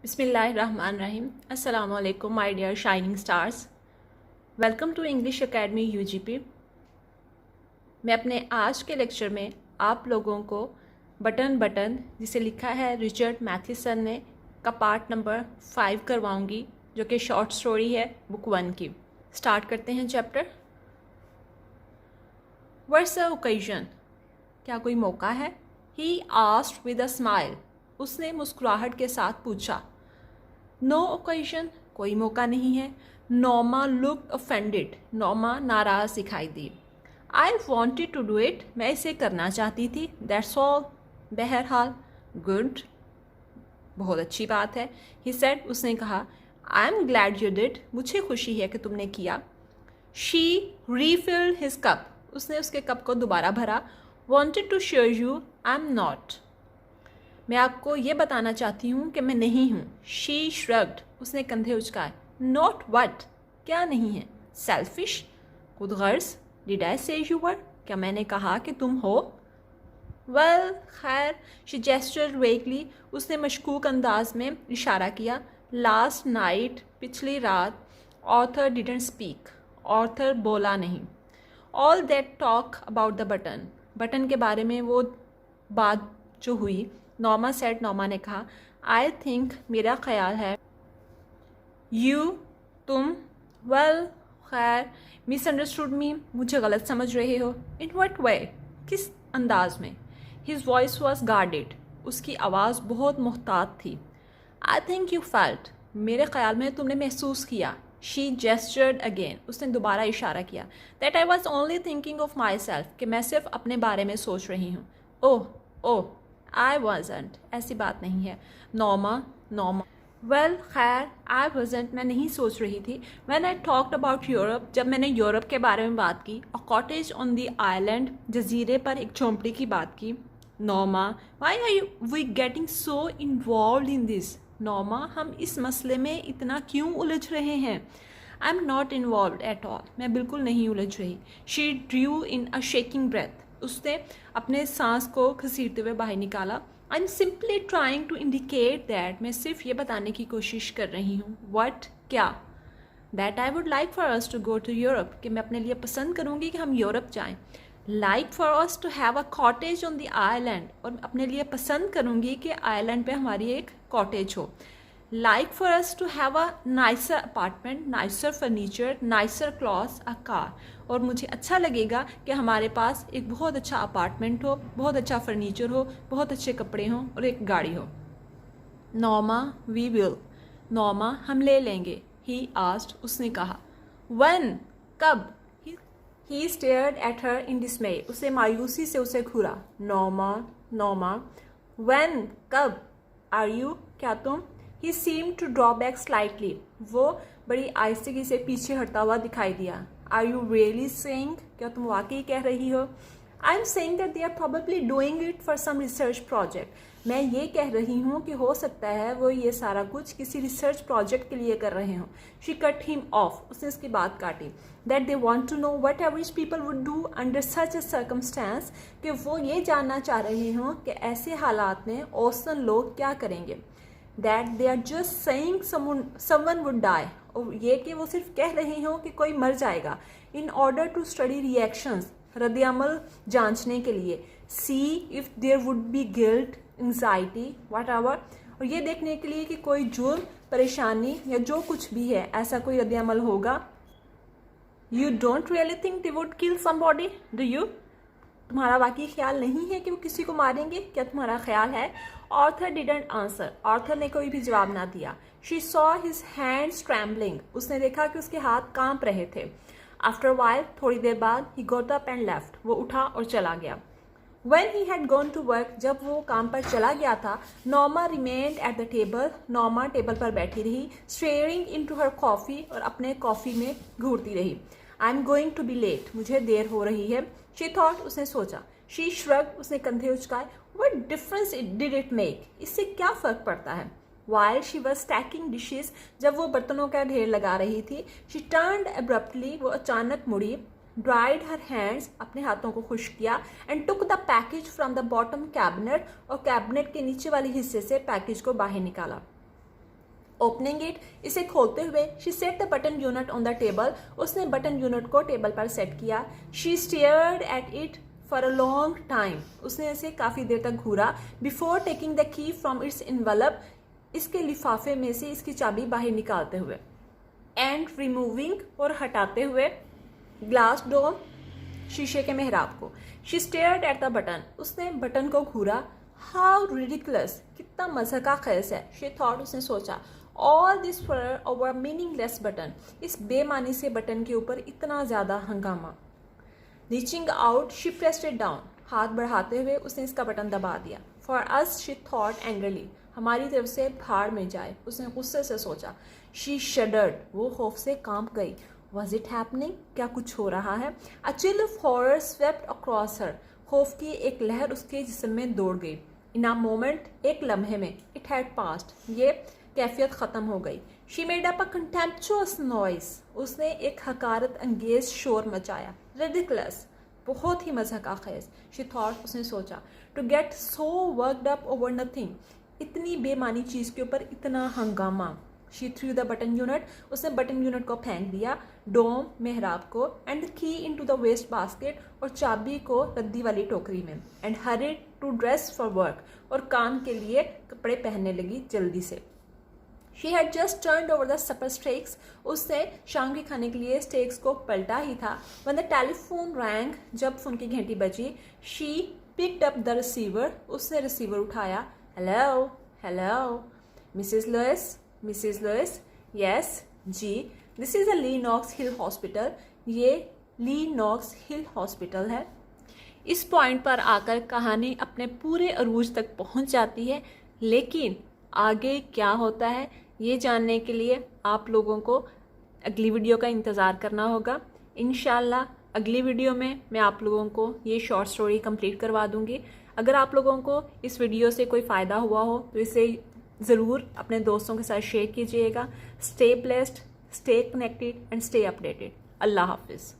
बिस्मिल्लाहिर्रहमानिर्रहीम। अस्सलाम वालेकुम my dear shining stars. Welcome to English academy UGP. मैं अपने आज के लेक्चर में आप लोगों को बटन जिसे लिखा है रिचर्ड मैथिसन ने का पार्ट नंबर 5 करवाऊंगी, जो कि शॉर्ट स्टोरी है बुक 1 की। स्टार्ट करते हैं चैप्टर। What's the occasion? क्या कोई मौका है? He asked with a smile. उसने मुस्कुराहट के साथ पूछा। नो ओकेजन, कोई मौका नहीं है। नॉमा लुक ऑफेंडेड। नॉमा नाराज दिखाई दी। I wanted to do it, मैं इसे करना चाहती थी। दैट्स ऑल, बहरहाल। गुड, बहुत अच्छी बात है। ही सेड, उसने कहा। I am glad you did, मुझे खुशी है कि तुमने किया। शी रीफिल्ड हिज कप, उसने उसके कप को दोबारा भरा। Wanted to sure you I am not, मैं आपको ये बताना चाहती हूँ कि मैं नहीं हूँ। शी श्रग्ड, उसने कंधे उचकाए। नॉट वट, क्या नहीं है? सेल्फिश, खुद गर्ज। डिड आई से यू वर, क्या मैंने कहा कि तुम हो? वेल, खैर। शी जेस्चर्ड वेगली, उसने मशकूक अंदाज में इशारा किया। लास्ट नाइट, पिछली रात। ऑथर डिडंट स्पीक, ऑथर बोला नहीं। All that talk about the button, button के बारे में वो बात जो हुई। नॉमा सेड, नॉमा ने कहा। आई थिंक, मेरा ख्याल है। यू, तुम। वेल, खैर। मिसअंडरस्टूड मी, मुझे गलत समझ रहे हो। इन वट वे, किस अंदाज में? हिज वॉइस वॉज गार्डेड, उसकी आवाज़ बहुत मुहतात थी। आई थिंक यू फेल्ट, मेरे ख्याल में तुमने महसूस किया। शी जेस्चर्ड अगेन, उसने दोबारा इशारा किया। That I was only thinking of my self, कि मैं सिर्फ अपने बारे में सोच रही हूँ। ओह ओह, आई वॉजेंट, ऐसी बात नहीं है। नॉमा, नॉमा। वेल, खैर। आई वॉजेंट, मैं नहीं सोच रही थी। When I talked about Europe, जब मैंने यूरोप के बारे में बात की। A cottage on the island, जजीरे पर एक झोंपड़ी की बात की। Noma, why are we getting so involve in this? Noma, हम इस मसले में इतना क्यों उलझ रहे हैं? I am not involve at all, मैं बिल्कुल नहीं उलझ रही। She drew in a shaking breath, उसने अपने सांस को घसीटते हुए बाहर निकाला। I am simply trying to indicate that, मैं सिर्फ ये बताने की कोशिश कर रही हूँ। वट, क्या? That I would like for us to go to Europe, कि मैं अपने लिए पसंद करूँगी कि हम यूरोप जाएं। Like for us to have a cottage on the island, और अपने लिए पसंद करूँगी कि आइलैंड पे हमारी एक कॉटेज हो। Like for us to have a nicer apartment, nicer furniture, nicer clothes, a car, और मुझे अच्छा लगेगा कि हमारे पास एक बहुत अच्छा अपार्टमेंट हो, बहुत अच्छा फर्नीचर हो, बहुत अच्छे कपड़े हों और एक गाड़ी हो। नॉमा, वी विल। नॉमा, हम ले लेंगे। ही आस्क्ड, उसने कहा। व्हेन, कब? ही स्टेयर्ड एट हर इन डिस्मे, उसे मायूसी से उसे घूरा। Noma, Noma. व्हेन, कब? आर यू, क्या तुम? He seem to draw back slightly, वो बड़ी आहिस्तगी से पीछे हटता हुआ दिखाई दिया। आर यू रियली सेइंग, क्या तुम वाकई कह रही हो? I am saying that they are probably doing it for some research project, मैं ये कह रही हूँ कि हो सकता है वो ये सारा कुछ किसी रिसर्च प्रोजेक्ट के लिए कर रहे हों। शी कट हिम ऑफ, उसने उसकी बात काटी। That they want to know what average people would do under such a circumstance, कि वो ये जानना चाह रहे हों कि ऐसे हालात में औसतन लोग क्या करेंगे। That they are just saying someone would die, और ये कि वो सिर्फ कह रहे हों कि कोई मर जाएगा। In order to study reactions, रद्द-ए-अमल जांचने के लिए। See if there would be guilt, anxiety, whatever, और ये देखने के लिए कि कोई जुर्म, परेशानी या जो कुछ भी है ऐसा कोई रद्द-ए-अमल होगा। You don't really think they would kill somebody, do you? तुम्हारा वाकई ख्याल नहीं है कि वो किसी को मारेंगे, क्या तुम्हारा ख्याल है? ऑर्थर डिडंट आंसर, ऑर्थर ने कोई भी जवाब ना दिया। She saw his hands trembling, उसने देखा कि उसके हाथ कांप रहे थे। आफ्टर वाइल, थोड़ी देर बाद, he got up and left, वो उठा और चला गया। When he had gone to work, जब वो काम पर चला गया था। Noma remained at the table, नॉमा टेबल पर बैठी रही। Staring into her coffee, और अपने कॉफ़ी में घूरती रही। I'm going to be late, मुझे देर हो रही है। She thought, उसने सोचा। She shrugged, उसने कंधे उचकाए। What difference did it make, इससे क्या फ़र्क पड़ता है? While she was stacking dishes, जब वो बर्तनों का ढेर लगा रही थी। She turned abruptly, वो अचानक मुड़ी। ड्राइड हर हैंड्स, अपने हाथों को खुश्क किया। And took the package from the bottom cabinet, और कैबिनेट के नीचे वाले हिस्से से पैकेज को बाहर निकाला। ओपनिंग इट, इसे खोलते हुए she set the button unit on the table, उसने बटन यूनिट को टेबल पर सेट किया। She stared at it for a long time, उसने इसे काफ़ी देर तक घूरा। Before taking the key from its envelope, इसके लिफाफे में से इसकी चाबी बाहर निकालते हुए। एंड रिमूविंग, और हटाते हुए। ग्लास डोम, शीशे के मेहराब को। She stared at the button, उसने बटन को घूरा। हाउ रिडिकुलस, कितना मज़े का खेस है। शी थॉट, उसने सोचा। All this for over meaningless button, इस बेमानी से बटन के ऊपर इतना ज़्यादा हंगामा। Reaching out, she pressed it down, हाथ बढ़ाते हुए उसने इसका बटन दबा दिया। For us, she thought angrily, हमारी तरफ से भाड़ में जाए, उसने गुस्से से सोचा। शी शडर्ड, वो खौफ से कांप गई। वॉज इट हैपनिंग, क्या कुछ हो रहा है। A chill of horror swept across her, खौफ की एक लहर उसके जिस्म में दौड़ गई। इन अ मोमेंट, एक लम्हे में। इट हैड पास्ट, ये कैफियत ख़त्म हो गई। She made up a contemptuous noise, उसने एक हकारत अंगेज शोर मचाया। रिडिकुलस, बहुत ही मज़ा का खेज। शी थॉट, उसने सोचा। To get so worked up over nothing, इतनी बेमानी चीज़ के ऊपर इतना हंगामा। She threw the button unit, उसने बटन यूनिट को फेंक दिया। डोम, मेहराब को। And the key into the waste basket, और चाबी को रद्दी वाली टोकरी में। And hurried to dress for work, और काम के लिए कपड़े पहनने लगी जल्दी से। She had just turned over the supper stakes, उसने शाम के खाने के लिए स्टेक्स को पलटा ही था। व्हेन द टेलीफोन रैंग, जब फोन की घंटी बजी। She picked up the receiver, उसने रिसीवर उठाया। Hello, hello, Mrs Lewis, Mrs Lewis, yes जी, this is a Lee Knox Hill hospital, ये ली नॉक्स हिल हॉस्पिटल है। इस पॉइंट पर आकर कहानी अपने पूरे अरूज तक पहुंच जाती है, लेकिन आगे क्या होता है ये जानने के लिए आप लोगों को अगली वीडियो का इंतज़ार करना होगा। इंशाल्लाह अगली वीडियो में मैं आप लोगों को ये शॉर्ट स्टोरी कंप्लीट करवा दूंगी। अगर आप लोगों को इस वीडियो से कोई फ़ायदा हुआ हो तो इसे ज़रूर अपने दोस्तों के साथ शेयर कीजिएगा। Stay blessed, stay connected and stay updated. अल्लाह हाफिज़।